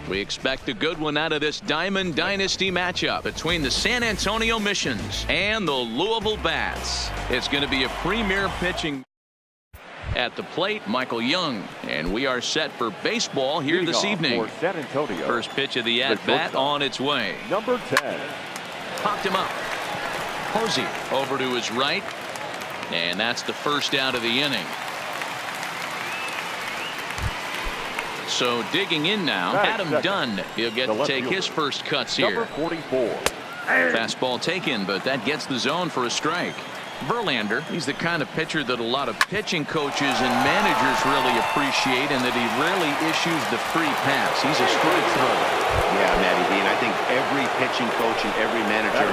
We expect a good one out of this Diamond Dynasty matchup between the San Antonio Missions and the Louisville Bats. It's going to be a premier pitching. At the plate, Michael Young, and we are set for baseball here this evening. For San Antonio, first pitch of the at-bat on its way. Number 10. Popped him up. Posey over to his right, and that's the first out of the inning. So digging in now, Adam Dunn. He'll get to take his first cuts here. Number 44. Fastball taken, but that gets the zone for a strike. Verlander, he's the kind of pitcher that a lot of pitching coaches and managers really appreciate, and that he rarely issues the free pass. He's a straight thrower. Yeah, Matty B, and I think every pitching coach and every manager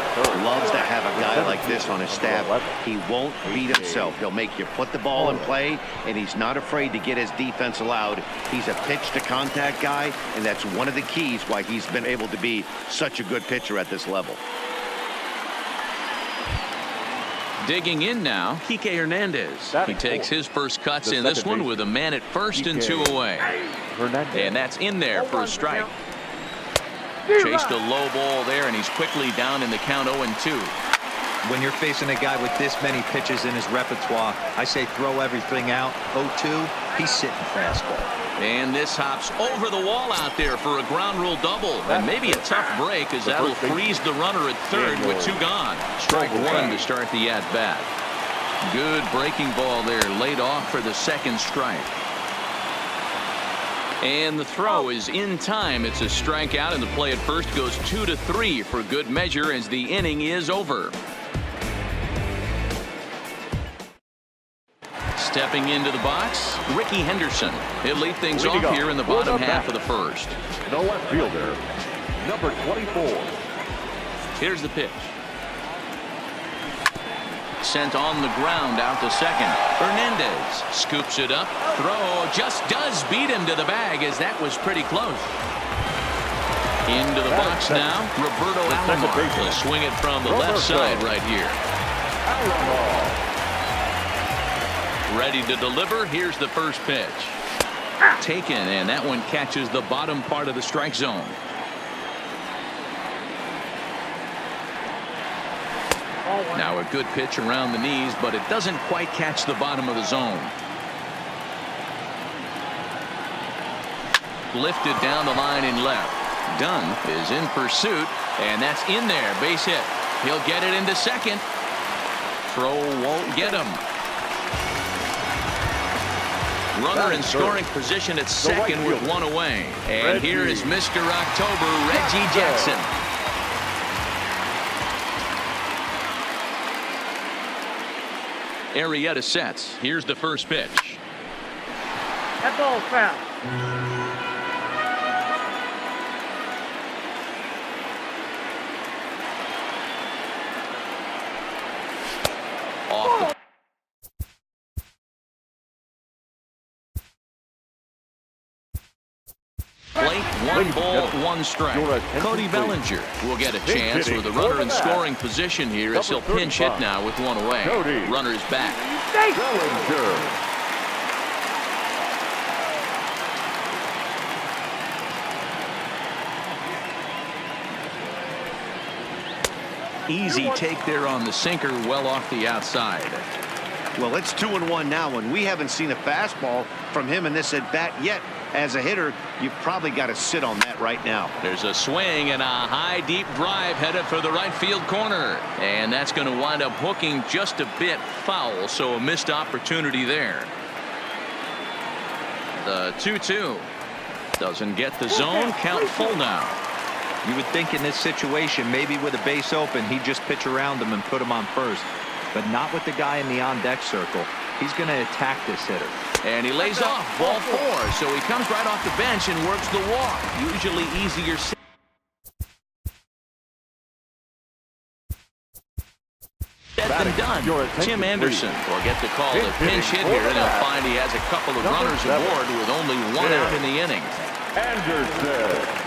loves to have a guy like this on his staff. He won't beat himself. He'll make you put the ball in play, and he's not afraid to get his defense allowed. He's a pitch-to-contact guy, and that's one of the keys why he's been able to be such a good pitcher at this level. Digging in now, Kike Hernandez. He takes his first cuts in this one with a man at first and 2 away. And that's in there for a strike. Chased a low ball there, and he's quickly down in the count 0-2. When you're facing a guy with this many pitches in his repertoire, I say throw everything out. 0-2, he's sitting fastball. And this hops over the wall out there for a ground rule double. And maybe a tough break, as that'll freeze the runner at third with 2 gone. Strike 1 to start the at-bat. Good breaking ball there, laid off for the second strike. And the throw is in time. It's a strikeout, and the play at first goes 2-3 for good measure as the inning is over. Stepping into the box, Ricky Henderson. He'll lead things off here in the bottom half of the first. The left fielder, number 24. Here's the pitch. Sent on the ground out to second. Hernandez scoops it up. Throw just does beat him to the bag, as that was pretty close. Into the box now, Roberto Alomar. He'll swing it from the left side right here. Ready to deliver. Here's the first pitch. Taken, and that one catches the bottom part of the strike zone. Now a good pitch around the knees, but it doesn't quite catch the bottom of the zone. Lifted down the line in left. Dunn is in pursuit, and that's in there. Base hit. He'll get it into second. Throw won't get him. Runner in scoring position at second with 1 away. And here is Mr. October, Reggie Jackson. Arrieta sets. Here's the first pitch. That ball's foul. Off the plate, 1 ball, 1 strike. Cody Bellinger will get a chance with a runner in scoring position here, as he'll pinch hit now with 1 away. Runner's back. Bellinger. Easy take there on the sinker, well off the outside. Well, it's 2-1 now, and we haven't seen a fastball from him in this at bat yet. As a hitter, you've probably got to sit on that right now. There's a swing and a high deep drive headed for the right field corner, and that's going to wind up hooking just a bit foul, so a missed opportunity there. The 2-2 doesn't get the zone. Count full now. You would think in this situation, maybe with a base open, he'd just pitch around him and put him on first, but not with the guy in the on-deck circle. He's going to attack this hitter. And he lays off. Ball 4. So he comes right off the bench and works the walk. Usually easier said than done. Tim Anderson will get the call. A pinch hit here, and he'll find he has a couple of runners aboard with only 1 out in the inning. Anderson.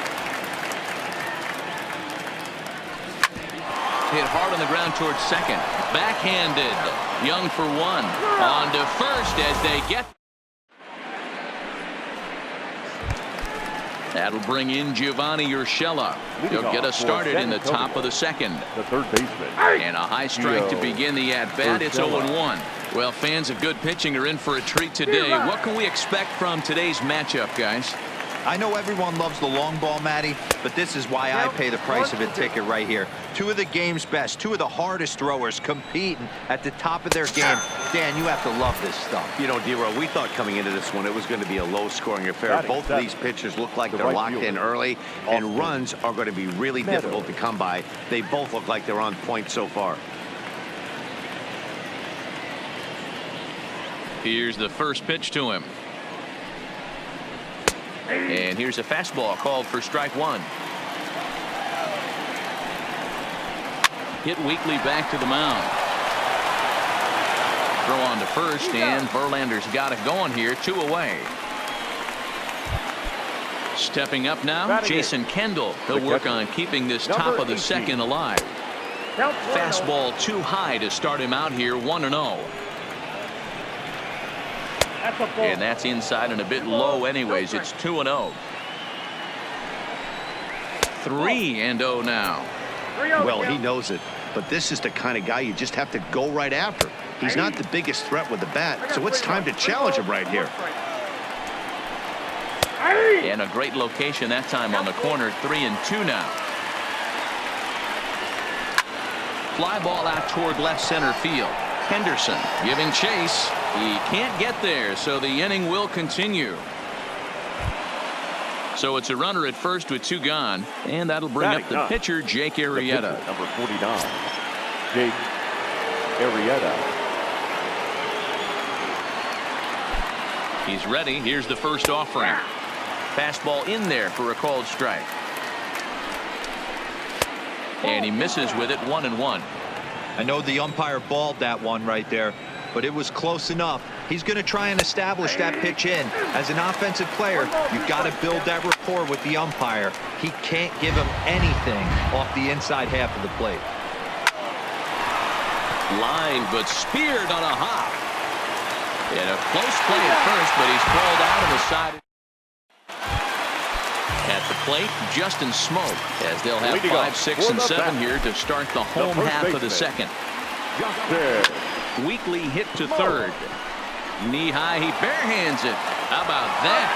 Hit hard on the ground towards second. Backhanded. Young for 1. On to first as they get. That'll bring in Giovanni Urshela. He'll get us started in the top of the second. The third baseman. And a high strike to begin the at-bat. It's 0-1. Well, fans of good pitching are in for a treat today. What can we expect from today's matchup, guys? I know everyone loves the long ball, Matty, but this is why I pay the price of a ticket right here. Two of the game's best, two of the hardest throwers competing at the top of their game. Dan, you have to love this stuff. You know, D-Row, we thought coming into this one it was going to be a low-scoring affair. Both of these pitchers look like they're locked in early, and runs are going to be really difficult to come by. They both look like they're on point so far. Here's the first pitch to him. And here's a fastball called for strike one. Hit weakly back to the mound. Throw on to first, and Verlander's got it going here. 2 away. Stepping up now, Jason Kendall. He'll work on keeping this top of the second alive. Fastball too high to start him out here. 1-0. And that's inside and a bit low anyways. It's 2-0. 3-0 now. Well, he knows it, but this is the kind of guy you just have to go right after. He's not the biggest threat with the bat, so it's time to challenge him right here. And a great location that time on the corner. 3-2 now. Fly ball out toward left center field. Henderson giving chase. He can't get there, so the inning will continue. So it's a runner at first with 2 gone, and that'll bring up the pitcher, Jake Arrieta. Number 49, Jake Arrieta. He's ready. Here's the first offering. Fastball in there for a called strike. And he misses with it. 1-1. I know the umpire balled that one right there, but it was close enough. He's going to try and establish that pitch in. As an offensive player, you've got to build that rapport with the umpire. He can't give him anything off the inside half of the plate. Line, but speared on a hop. And a close play at first, but he's called out on the side. At the plate, Justin Smoke, as they'll have 5, 6, and 7 here to start the home half of the second. Weakly hit to third. Knee high, he barehands it. How about that?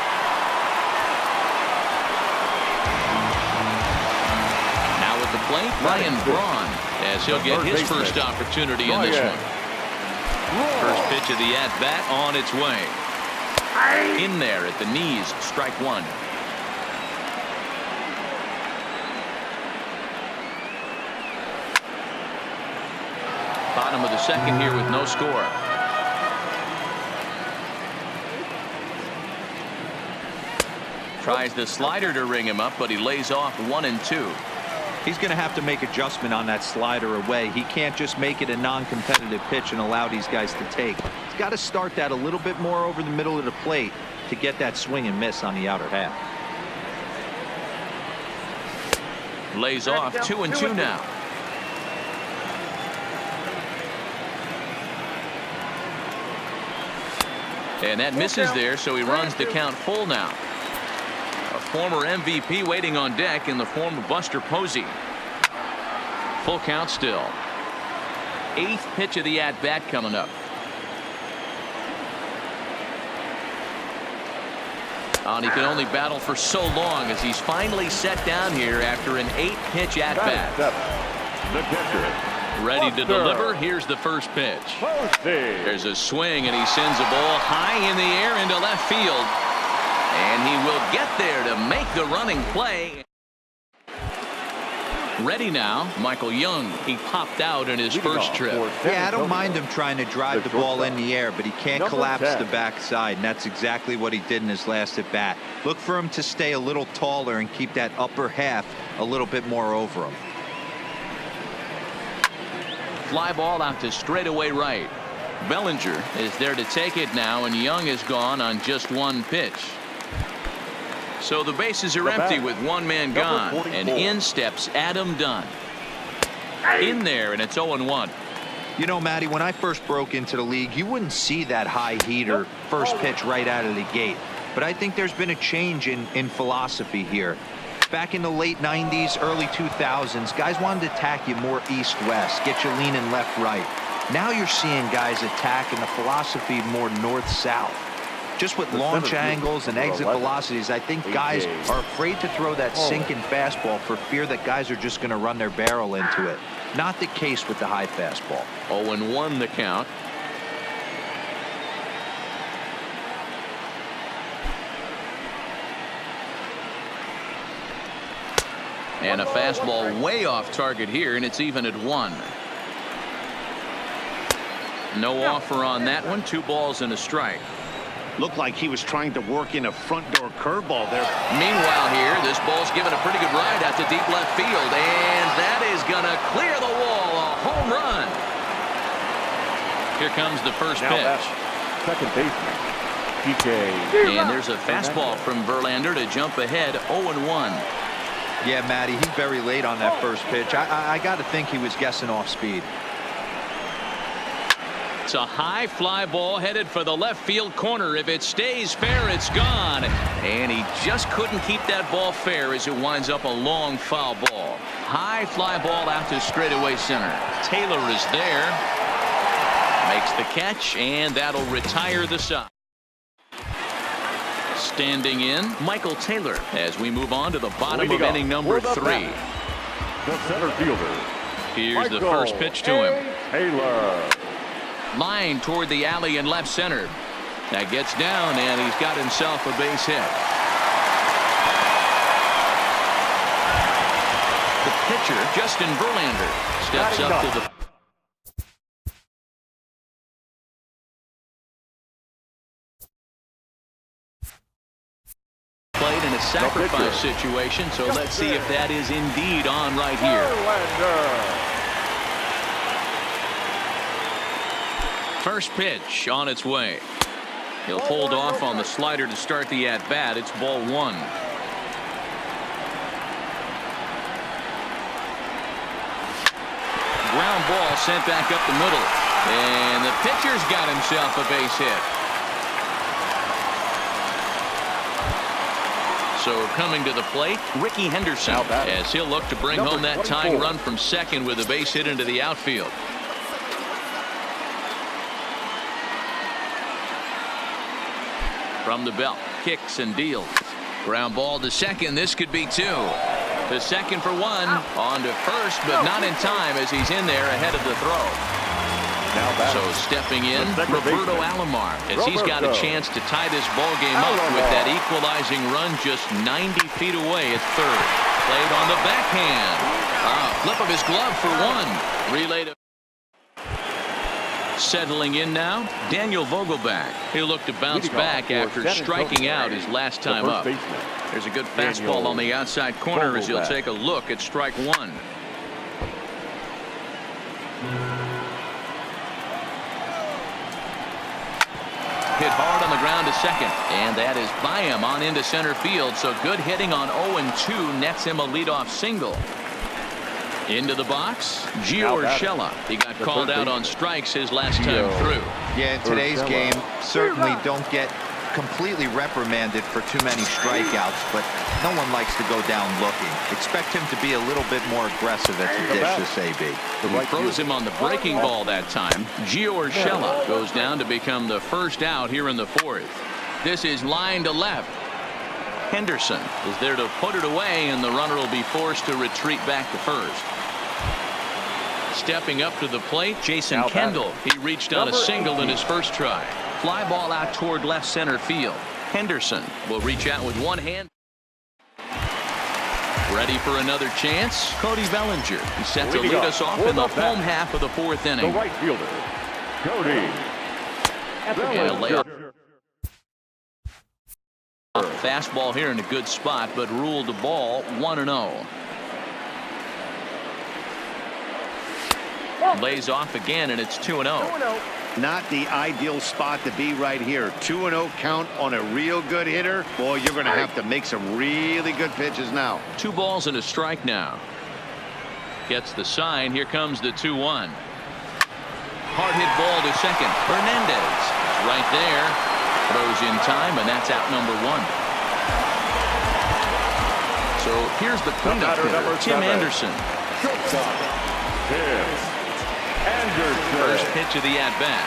Now at the plate, Ryan Braun, as he'll get his first opportunity in this one. First pitch of the at-bat on its way. In there at the knees, strike one. Bottom of the second here with no score. Tries the slider to ring him up, but he lays off 1-2. He's going to have to make adjustment on that slider away. He can't just make it a non-competitive pitch and allow these guys to take. He's got to start that a little bit more over the middle of the plate to get that swing and miss on the outer half. Lays off 2-2 now. And that misses there, so he runs the count full now. A former MVP waiting on deck in the form of Buster Posey. Full count still. 8th pitch of the at-bat coming up. And he can only battle for so long as he's finally set down here after an 8-pitch at-bat. The catcher. Ready to deliver. Here's the first pitch. There's a swing, and he sends a ball high in the air into left field. And he will get there to make the running play. Ready now, Michael Young. He popped out in his first trip. Yeah, I don't mind him trying to drive the ball in the air, but he can't collapse the backside, and that's exactly what he did in his last at bat. Look for him to stay a little taller and keep that upper half a little bit more over him. Fly ball out to straightaway right. Bellinger is there to take it now, and Young is gone on just one pitch. So the bases are empty with one man gone, and in steps Adam Dunn. In there, and it's 0-1. You know, Matty, when I first broke into the league, you wouldn't see that high heater first pitch right out of the gate. but I think there's been a change in philosophy here. Back in the late 90s, early 2000s, guys wanted to attack you more east-west, get you leaning left-right. Now you're seeing guys attack in the philosophy more north-south. Just with launch angles and exit velocities, I think guys are afraid to throw that sinking fastball for fear that guys are just going to run their barrel into it. Not the case with the high fastball. 0-1 the count. And a fastball way off target here, and it's even at 1. No offer on that one. 2 balls and a strike. Looked like he was trying to work in a front door curveball there. Meanwhile here, this ball's given a pretty good ride out to deep left field, and that is going to clear the wall. A home run. Here comes the first pitch. Second baseman, PK. And there's a fastball from Verlander to jump ahead 0-1. Yeah, Matty, he's very late on that first pitch. I got to think he was guessing off speed. It's a high fly ball headed for the left field corner. If it stays fair, it's gone. And he just couldn't keep that ball fair as it winds up a long foul ball. High fly ball out to straightaway center. Taylor is there. Makes the catch, and that'll retire the side. Standing in, Michael Taylor, as we move on to the bottom of inning number 3. The center fielder. Here's the first pitch to him. Taylor. Line toward the alley in left center. That gets down, and he's got himself a base hit. The pitcher, Justin Verlander, steps up to the plate in a sacrifice situation, so let's see if that is indeed on right here. First pitch on its way. He'll hold off on the slider to start the at-bat. It's ball 1. Ground ball sent back up the middle. And the pitcher's got himself a base hit. So coming to the plate, Ricky Henderson, as he'll look to bring home that tying run from second with a base hit into the outfield. From the belt, kicks and deals. Ground ball to second. This could be 2. To second for 1. On to first, but not in time as he's in there ahead of the throw. So stepping in, Roberto Alomar, as he's got a chance to tie this ball game up with that equalizing run just 90 feet away at third. Played on the backhand. Flip of his glove for 1. Relay to settling in now, Daniel Vogelbach. He'll look to bounce back after striking out his last time up. There's a good fastball on the outside corner as he'll take a look at strike 1. Hit hard on the ground to second, and that is by him on into center field. So good hitting on 0-2 nets him a leadoff single. Into the box, Gio Urshela. He got called out on strikes his last time through. Yeah, in today's game, certainly don't get completely reprimanded for too many strikeouts, but no one likes to go down looking. Expect him to be a little bit more aggressive at the dish this AB. He throws him on the breaking ball that time. Gio Urshela goes down to become the first out here in the 4th. This is line to left. Henderson is there to put it away, and the runner will be forced to retreat back to first. Stepping up to the plate, Jason Kendall. He reached on a single in his first try. Fly ball out toward left center field. Henderson will reach out with one hand. Ready for another chance. Cody Bellinger. He's set to lead us off in the home half of the 4th inning. The right fielder, Cody Bellinger. Fastball here in a good spot, but ruled the ball 1-0. Lays off again, and it's 2-0. Not the ideal spot to be right here. 2-0 count on a real good hitter. Boy, you're going to have to make some really good pitches now. 2 balls and a strike now. Gets the sign. Here comes the 2-1. Hard hit ball to second. Hernandez is right there. Throws in time, and that's out number 1. So here's the cleanup hitter, Tim Anderson. First pitch of the at-bat.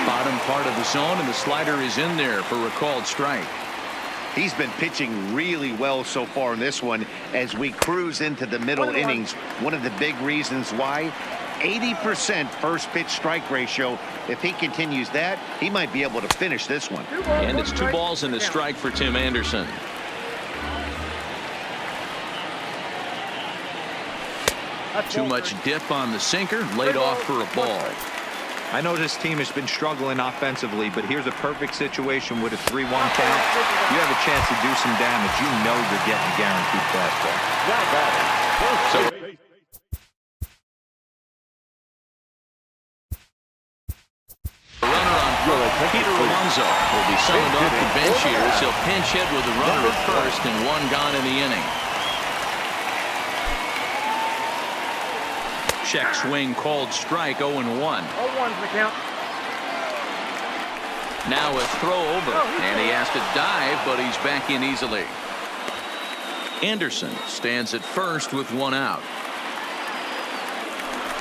Bottom part of the zone, and the slider is in there for a called strike. He's been pitching really well so far in this one as we cruise into the middle innings. One of the big reasons why, 80% first pitch strike ratio. If he continues that, he might be able to finish this one. And it's 2 balls and a strike for Tim Anderson. Too much dip on the sinker, laid off for a ball. I know this team has been struggling offensively, but here's a perfect situation with a 3-1 count. You have a chance to do some damage. You know you're getting a guaranteed fastball. So the runner on first, Peter Alonso, will be summoned off the bench here as he'll pinch hit with a runner at first and 1 gone in the inning. Check swing, called strike, 0-1. 0-1's the count. Now a throw over, and he has to dive, but he's back in easily. Anderson stands at first with 1 out.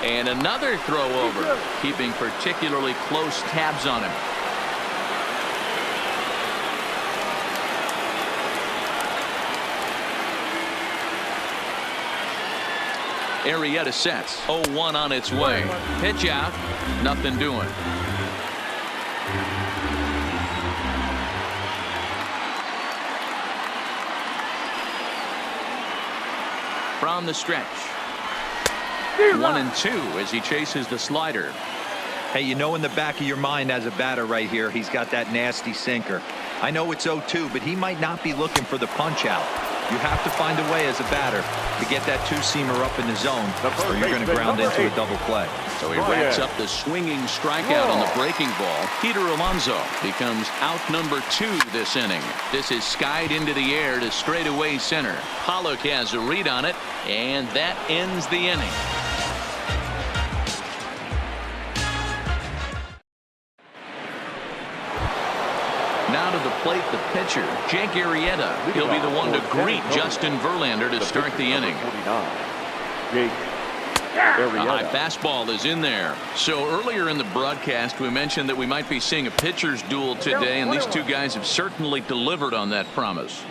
And another throw over, keeping particularly close tabs on him. Arrieta sets. 0-1 on its way. Pitch out. Nothing doing. From the stretch. 1-2 as he chases the slider. Hey, you know in the back of your mind as a batter right here, he's got that nasty sinker. I know it's 0-2, but he might not be looking for the punch out. You have to find a way as a batter to get that 2-seamer up in the zone, or you're going to ground into a double play. So he racks up the swinging strikeout on the breaking ball. Peter Alonso becomes out number 2 this inning. This is skied into the air to straightaway center. Pollock has a read on it, and that ends the inning. Now to the plate, the pitcher, Jake Arrieta. He'll be the one to greet Justin Verlander to start the inning. A high fastball is in there. So earlier in the broadcast, we mentioned that we might be seeing a pitcher's duel today, and these 2 guys have certainly delivered on that promise.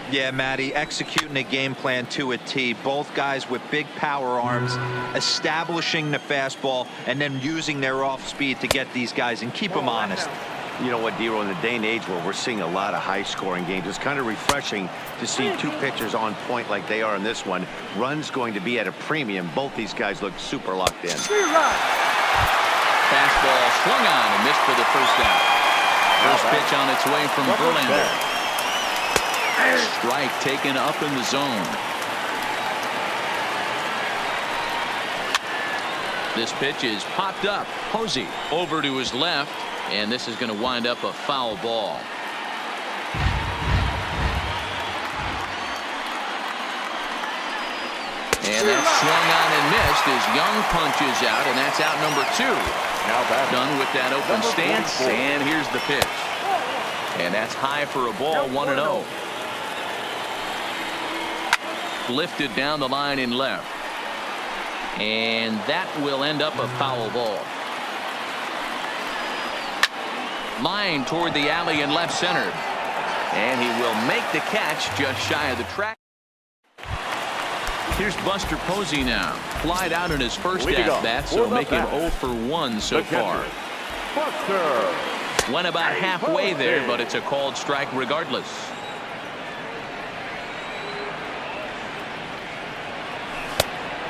Yeah, Matty, executing a game plan to a T. Both guys with big power arms, establishing the fastball, and then using their off speed to get these guys and keep them honest. You know what, Dero, in the day and age where we're seeing a lot of high-scoring games, it's kind of refreshing to see 2 pitchers on point like they are in this one. Runs going to be at a premium. Both these guys look super locked in. Fastball swung on and missed for the first out. First pitch on its way from Verlander. Strike taken up in the zone. This pitch is popped up. Posey over to his left. And this is going to wind up a foul ball. And that swung on and missed as Young punches out, and that's out number 2. Now done with that open stance, and here's the pitch. And that's high for a ball, 1-0. Lifted down the line in left. And that will end up a foul ball. Line toward the alley in left center. And he will make the catch just shy of the track. Here's Buster Posey now. Flied out in his first at-bat, so making 0 for 1 so far. Went about halfway there, but it's a called strike regardless.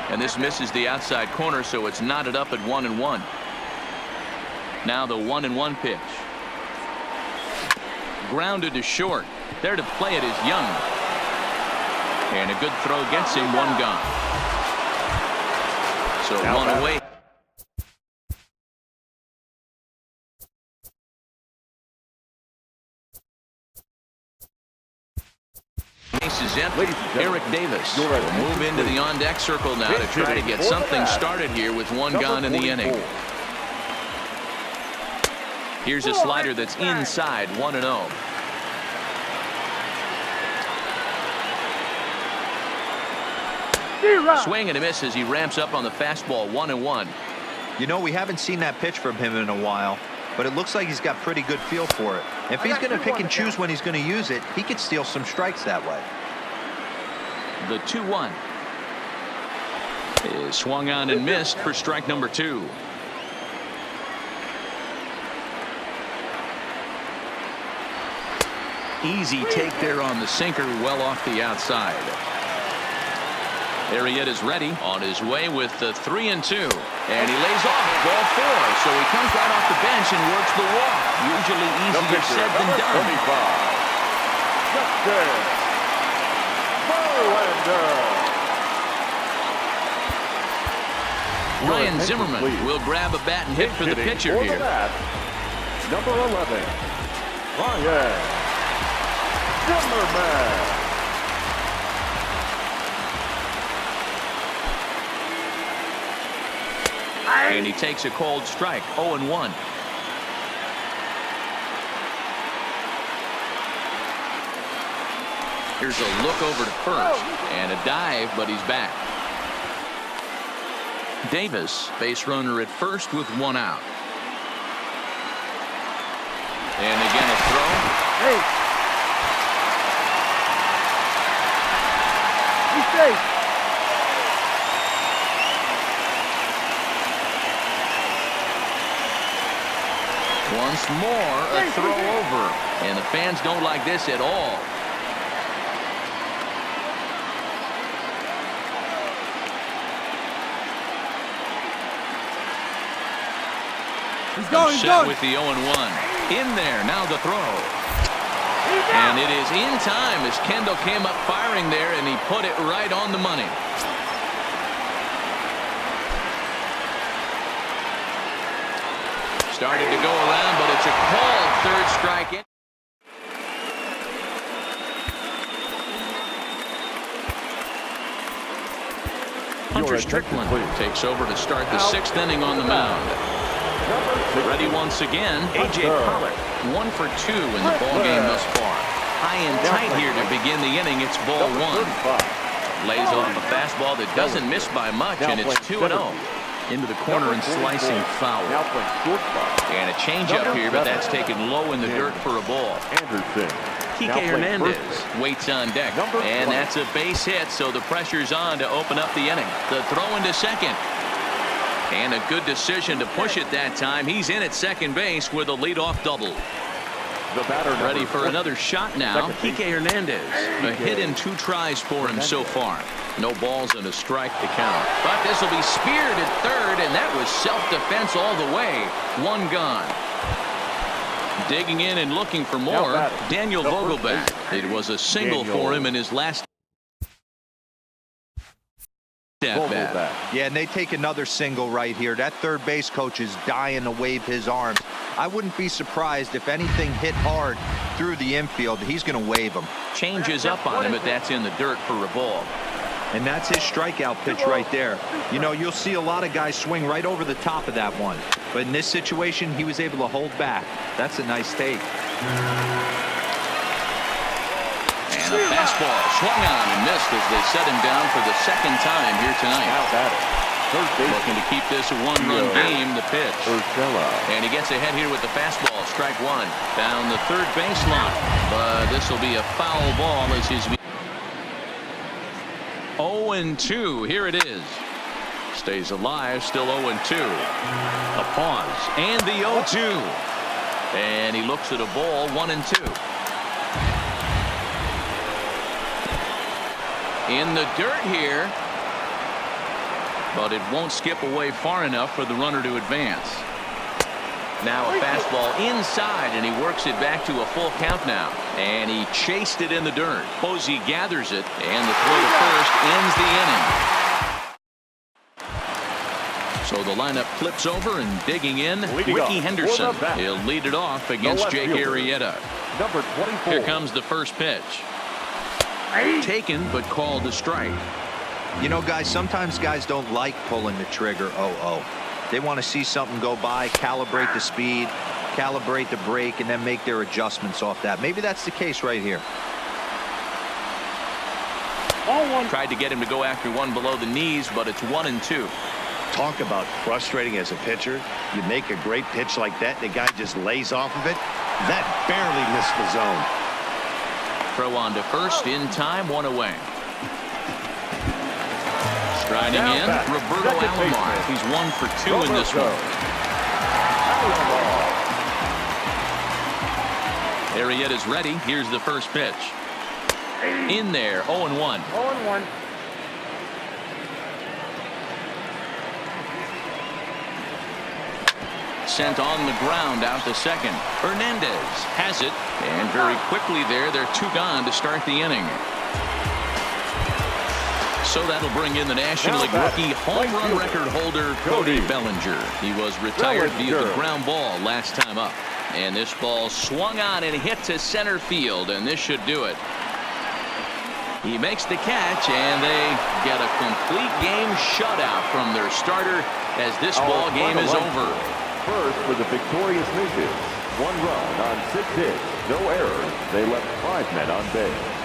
And this misses the outside corner, so it's knotted up at 1-1. Now the 1-1 pitch. Grounded to short. There to play it is Young. And a good throw gets him, 1 gone. So 1 away. Base is empty. Eric Davis will move into the on-deck circle now to try to get something started here with 1 gone in the inning. Here's a slider that's inside, 1-0. Swing and a miss as he ramps up on the fastball, 1-1. You know, we haven't seen that pitch from him in a while, but it looks like he's got pretty good feel for it. If he's going to pick and choose when he's going to use it, he could steal some strikes that way. The 2-1 is swung on and missed for strike number 2. Easy take there on the sinker, well off the outside. Arrieta's ready, on his way with the 3-2, and he lays off ball 4, so he comes right off the bench and works the walk. Usually easier said than done. Ryan Zimmerman will grab a bat and hit for the pitcher here. Number 11, Ryan Zimmerman. And he takes a cold strike, 0-1. Here's a look over to first, and a dive, but he's back. Davis, base runner at first with 1 out. And again a throw. Hey. He's safe. Once more, a throw over. And the fans don't like this at all. He's going, Set with the 0-1. In there, now the throw. And it is in time as Kendall came up firing there, and he put it right on the money. Started to go around, but it's a called third strike. Hunter Strickland takes over to start the 6th inning on the mound. Ready once again, A.J. Pollock, 1 for 2 in the ball game thus far. High and tight here to begin the inning. It's ball 1. Lays off a fastball that doesn't miss by much, and it's 2-0. Into the corner and slicing foul. And a changeup here, but that's taken low in the dirt for a ball. Kike Hernandez waits on deck, and that's a base hit, so the pressure's on to open up the inning. The throw into second. And a good decision to push it that time. He's in at second base with a leadoff double. Ready for another shot now. Kike Hernandez. A hit in 2 tries for him so far. No balls and a strike to count. But this will be speared at third, and that was self-defense all the way. 1 gone. Digging in and looking for more, Daniel Vogelback. It was a single for him in his last at-bat. Yeah, and they take another single right here. That third base coach is dying to wave his arms. I wouldn't be surprised if anything hit hard through the infield. He's going to wave them. Changes up on him, but that's in the dirt for a ball. And that's his strikeout pitch right there. You know, you'll see a lot of guys swing right over the top of that one. But in this situation, he was able to hold back. That's a nice take. And a fastball swung on and missed as they set him down for the 2nd time here tonight. Looking to keep this a 1-run game, the pitch. And he gets ahead here with the fastball. Strike 1. Down the third baseline. But this will be a foul ball as he's 0-2. Here it is. Stays alive, still 0-2. A pause, and the 0-2. And he looks at a ball, 1-2. In the dirt here, but it won't skip away far enough for the runner to advance. Now a fastball inside, and he works it back to a full count now. And he chased it in the dirt. Posey gathers it, and the throw to first ends the inning. So the lineup flips over, and digging in, Ricky Henderson. He'll lead it off against Jake Arrieta. Number 24. Here comes the first pitch. Taken, but called a strike. You know, guys, sometimes guys don't like pulling the trigger 0-0. They want to see something go by, calibrate the speed. calibrate the break, and then make their adjustments off that. Maybe that's the case right here. Tried to get him to go after one below the knees, but it's 1-2. Talk about frustrating as a pitcher. You make a great pitch like that, the guy just lays off of it. That barely missed the zone. Throw on to first, in time, 1 away. Striding in, Roberto Alomar. He's 1 for 2 in this one. Arrieta's ready. Here's the first pitch. In there, 0-1. 0-1. Sent on the ground out to second. Hernandez has it, and very quickly they're 2 gone to start the inning. So that'll bring in the National League rookie home run record holder Cody Bellinger. He was retired via the ground ball last time up. And this ball swung on and hit to center field, and this should do it. He makes the catch, and they get a complete game shutout from their starter as this ball game is over. First for the victorious Natives. 1 run on 6 hits. No errors. They left 5 men on base.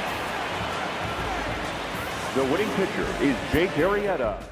The winning pitcher is Jake Arrieta.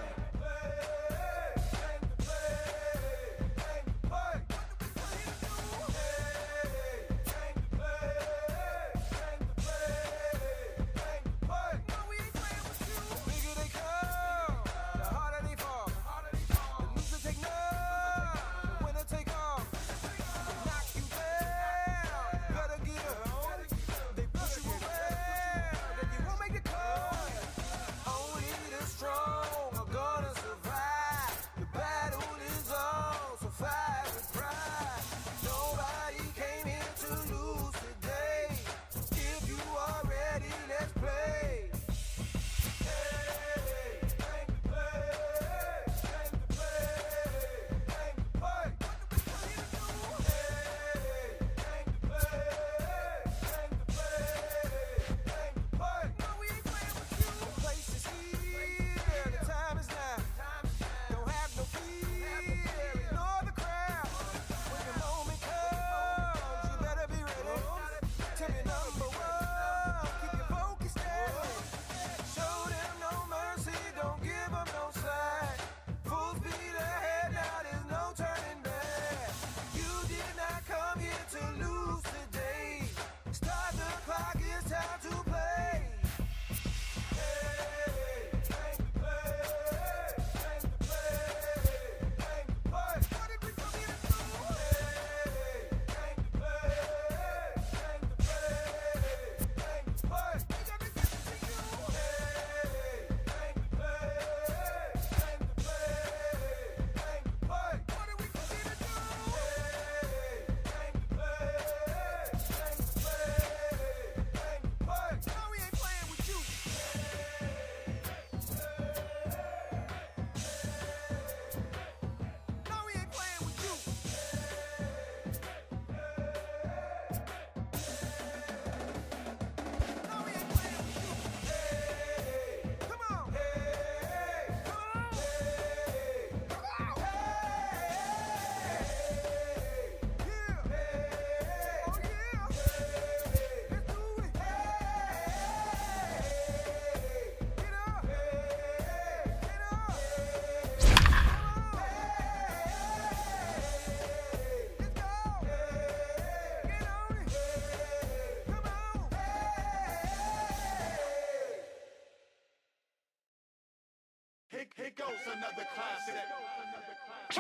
Here goes another classic.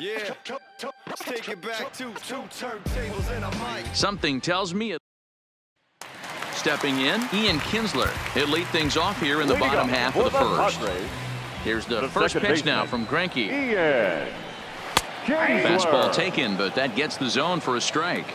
Yeah, let's take it back to 2 turntables and a mic. Something tells me. Stepping in, Ian Kinsler. He'll lead things off here in the bottom half of the first. Here's the first pitch now from Greinke. Ian Kinsler. Fastball taken, but that gets the zone for a strike.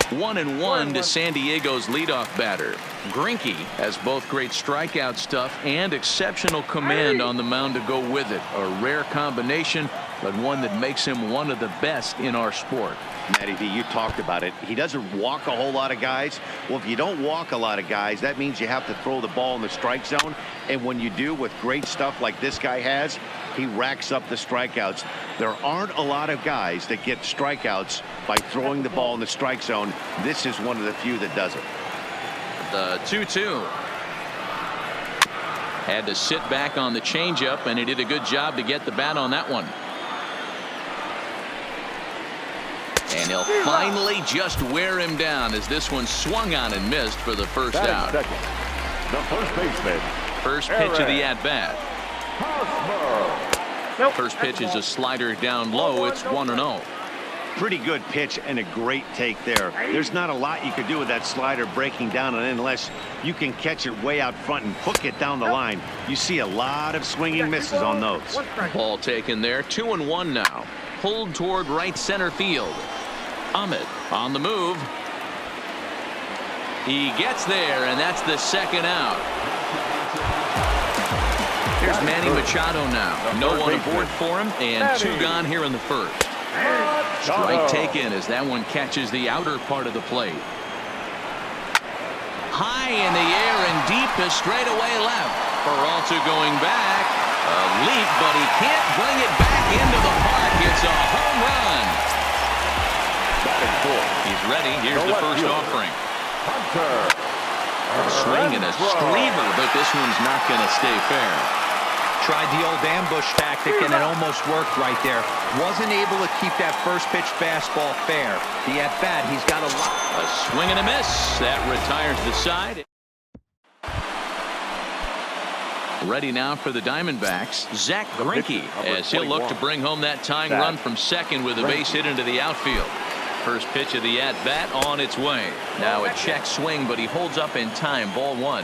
1-1 to San Diego's leadoff batter. Greinke has both great strikeout stuff and exceptional command on the mound to go with it. A rare combination, but one that makes him one of the best in our sport. Matty V, you talked about it. He doesn't walk a whole lot of guys. Well, if you don't walk a lot of guys, that means you have to throw the ball in the strike zone. And when you do, with great stuff like this guy has, he racks up the strikeouts. There aren't a lot of guys that get strikeouts by throwing the ball in the strike zone. This is one of the few that does it. The 2-2. Had to sit back on the changeup, and he did a good job to get the bat on that one. And he'll finally just wear him down as this one swung on and missed for the first out. Second, the first baseman. First pitch of the at-bat. First pitch is a slider down low. It's 1-0. Pretty good pitch and a great take there. There's not a lot you could do with that slider breaking down on it unless you can catch it way out front and hook it down the line. You see a lot of swinging misses on those. Ball taken there. 2-1 now. Pulled toward right center field. Ahmed on the move. He gets there, and that's the second out. Here's Manny Machado now. No one aboard for him, and 2 gone here in the first. Strike taken as that one catches the outer part of the plate. High in the air and deep to straightaway left. Peralta going back. A leap, but he can't bring it back into the park. It's a home run. He's ready. Here's the first offering. Swing and a screamer, but this one's not going to stay fair. Tried the old ambush tactic, and it almost worked right there. Wasn't able to keep that first pitch fastball fair. The at-bat, he's got a lot. A swing and a miss. That retires the side. Ready now for the Diamondbacks, Zach Greinke, as he'll look to bring home that tying run from second with a base hit into the outfield. First pitch of the at-bat on its way. Now a check swing, but he holds up in time. Ball 1.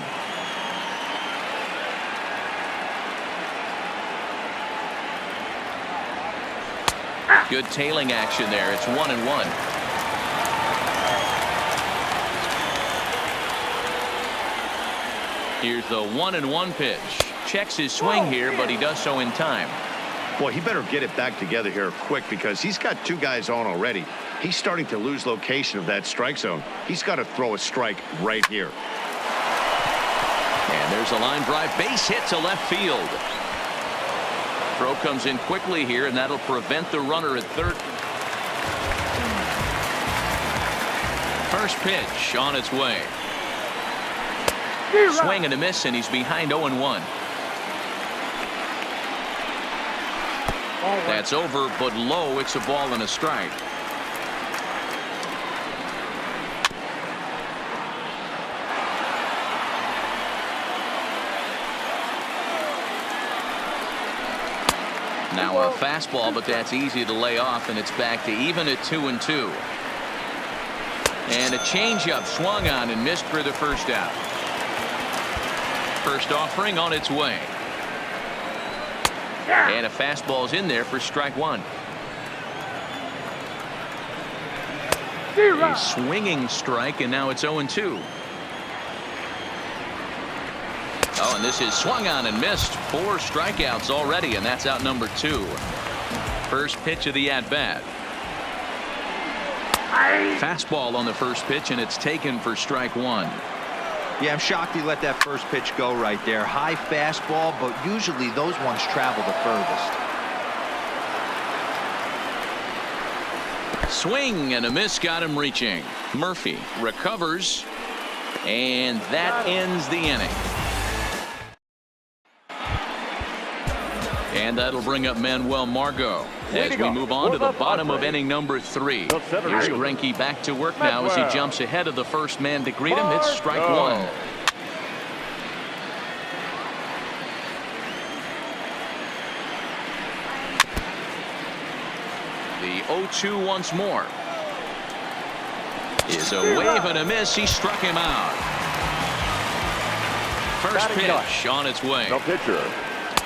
Good tailing action there. It's 1-1. Here's the 1-1 pitch. Checks his swing here, but he does so in time. Boy, he better get it back together here quick because he's got 2 guys on already. He's starting to lose location of that strike zone. He's got to throw a strike right here. And there's a line drive base hit to left field. Throw comes in quickly here, and that'll prevent the runner at third. First pitch on its way. Swing and a miss, and he's behind 0-1. That's over, but low. It's a ball and a strike. Now a fastball, but that's easy to lay off, and it's back to even at 2-2. And a changeup swung on and missed for the first out. First offering on its way. And a fastball's in there for strike 1. A swinging strike, and now it's 0-2. Oh, and this is swung on and missed. 4 strikeouts already, and that's out number 2. First pitch of the at-bat. Fastball on the first pitch, and it's taken for strike 1. Yeah, I'm shocked he let that first pitch go right there. High fastball, but usually those ones travel the furthest. Swing and a miss got him reaching. Murphy recovers, and that ends the inning. And that'll bring up Manuel Margot as we move on to the bottom of inning number 3. Here's Greinke back to work now as he jumps ahead of the first man to greet him. It's strike 1. The 0-2 once more. Is a wave and a miss. He struck him out. First pitch on its way. The pitcher.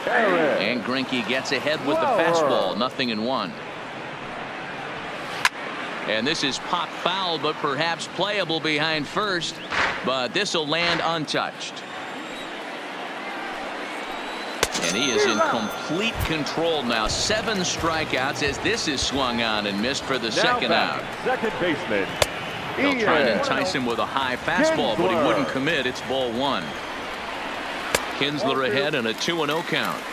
And Greinke gets ahead with the fastball. 0-1. And this is pop foul, but perhaps playable behind first. But this will land untouched. And he is in complete control now. 7 strikeouts as this is swung on and missed for the second out. Second baseman. They'll try and entice him with a high fastball, but he wouldn't commit. It's ball 1. Kinsler ahead and a 2-0 count.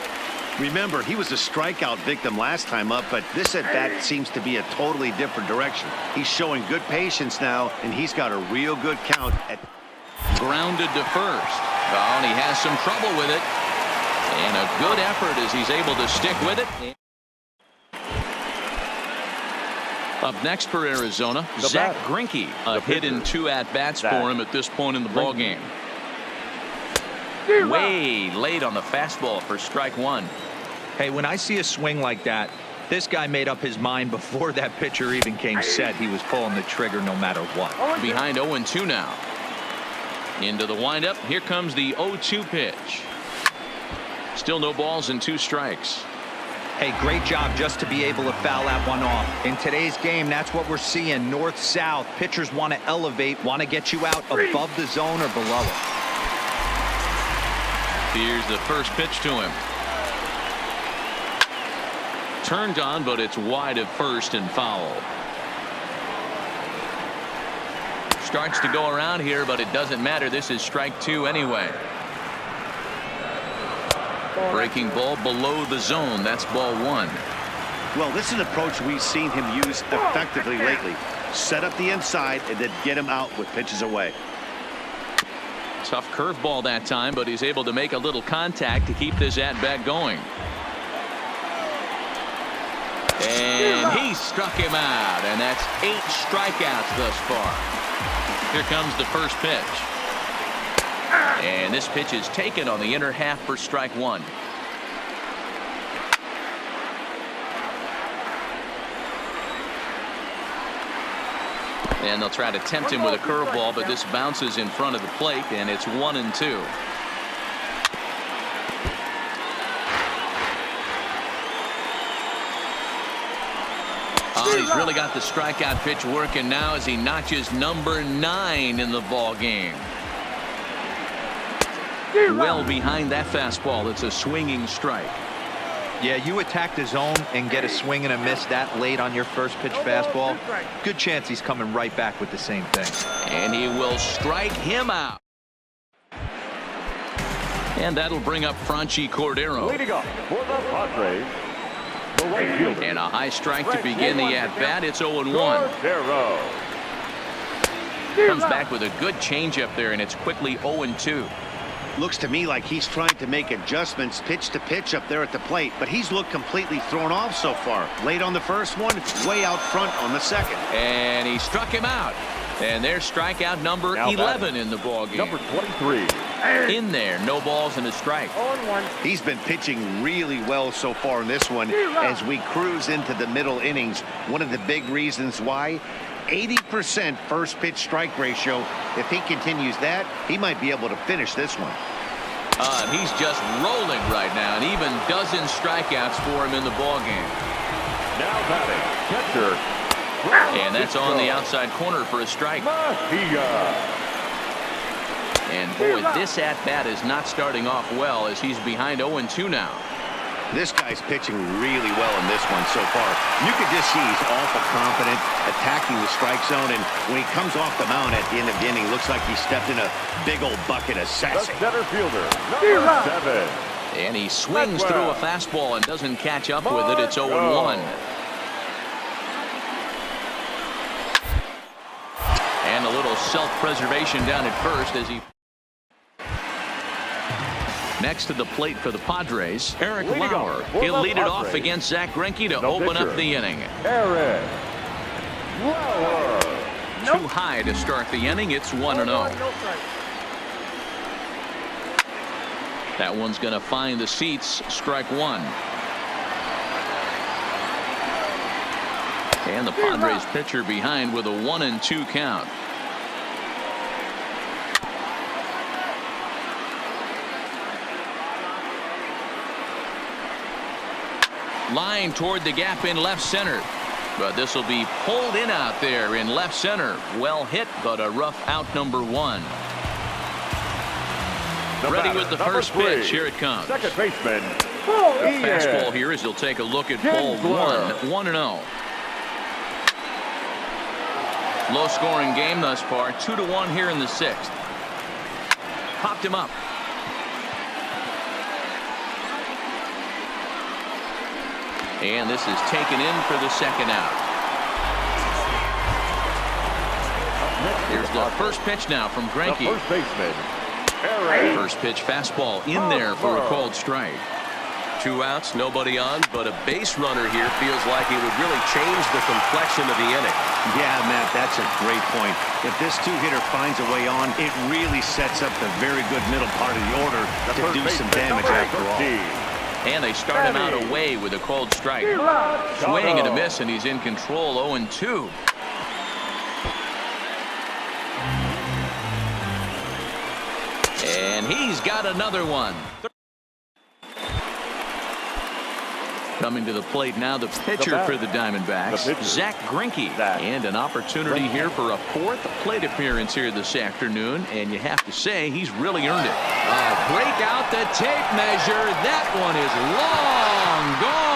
Remember, he was a strikeout victim last time up, but this at-bat seems to be a totally different direction. He's showing good patience now, and he's got a real good count. Grounded to first. Oh, and he has some trouble with it. And a good effort as he's able to stick with it. Up next for Arizona, Zach Greinke. A hit in 2 at-bats for him at this point in the ballgame. Way late on the fastball for strike 1. Hey, when I see a swing like that, this guy made up his mind before that pitcher even came set. He was pulling the trigger no matter what. Behind 0-2 now. Into the windup. Here comes the 0-2 pitch. Still no balls and 2 strikes. Hey, great job just to be able to foul that one off. In today's game, that's what we're seeing. North-south. Pitchers want to elevate, want to get you out above the zone or below it. Here's the first pitch to him. Turned on, but it's wide at first and foul. Starts to go around here, but it doesn't matter. This is strike 2 anyway. Breaking ball below the zone. That's ball 1. Well, this is an approach we've seen him use effectively lately. Set up the inside and then get him out with pitches away. Tough curveball that time, but he's able to make a little contact to keep this at-bat going. And he struck him out, and that's 8 strikeouts thus far. Here comes the first pitch. And this pitch is taken on the inner half for strike 1. And they'll try to tempt him with a curveball, but this bounces in front of the plate, and it's 1-2. Oh, he's really got the strikeout pitch working now as he notches number 9 in the ball game. Well behind that fastball. It's a swinging strike. Yeah, you attack the zone and get a swing and a miss that late on your first pitch fastball. Good chance he's coming right back with the same thing. And he will strike him out. And that'll bring up Franchi Cordero. Leading up for the Padres, the right fielder. And a high strike to begin the at-bat. It's 0-1. Cordero. Comes back with a good changeup there, and it's quickly 0-2. Looks to me like he's trying to make adjustments pitch to pitch up there at the plate, but he's looked completely thrown off so far. Late on the first one, way out front on the second. And he struck him out. And there's strikeout number 11 in the ballgame. Number 23. In there, no balls and a strike. He's been pitching really well so far in this one as we cruise into the middle innings. One of the big reasons why, 80% first pitch strike ratio. If he continues that, he might be able to finish this one. And he's just rolling right now, and even dozen strikeouts for him in the ballgame. Now batting, catcher. And that's on the outside corner for a strike. And boy, this at-bat is not starting off well as he's behind 0-2 now. This guy's pitching really well in this one so far. You could just see he's awful confident, attacking the strike zone, and when he comes off the mound at the end of the inning, looks like he stepped in a big old bucket of The sassy. center fielder, number 7. And he swings through a fastball and doesn't catch up with it. It's 0-1. And a little self-preservation down at first as he... Next to the plate for the Padres, Eric Lauer. He'll lead it off against Zach Greinke to open up the inning. Eric Lauer. Too high to start the inning. It's 1-0. That one's going to find the seats. Strike 1. And the Padres pitcher behind with a 1-2 count. Line toward the gap in left center. But this will be pulled in out there in left center. Well hit, but a rough out number 1. Ready with the first pitch. Here it comes. Second baseman, The fastball here as he'll take a look at ball one. 1-0. Low-scoring game thus far. 2-1 here in the 6th. Popped him up. And this is taken in for the second out. Here's the first pitch now from Greinke. The first baseman. First pitch fastball in there for a called strike. 2 outs, nobody on, but a base runner here feels like it would really change the complexion of the inning. Yeah, Matt, that's a great point. If this two-hitter finds a way on, it really sets up the very good middle part of the order to do some damage after all. And they start him out away with a called strike. Swing and a miss, and he's in control. 0-2. And he's got another one. Coming to the plate now, the pitcher for the Diamondbacks, Zach Greinke. And an opportunity here for a 4th plate appearance here this afternoon. And you have to say, he's really earned it. Break out the tape measure. That one is long gone.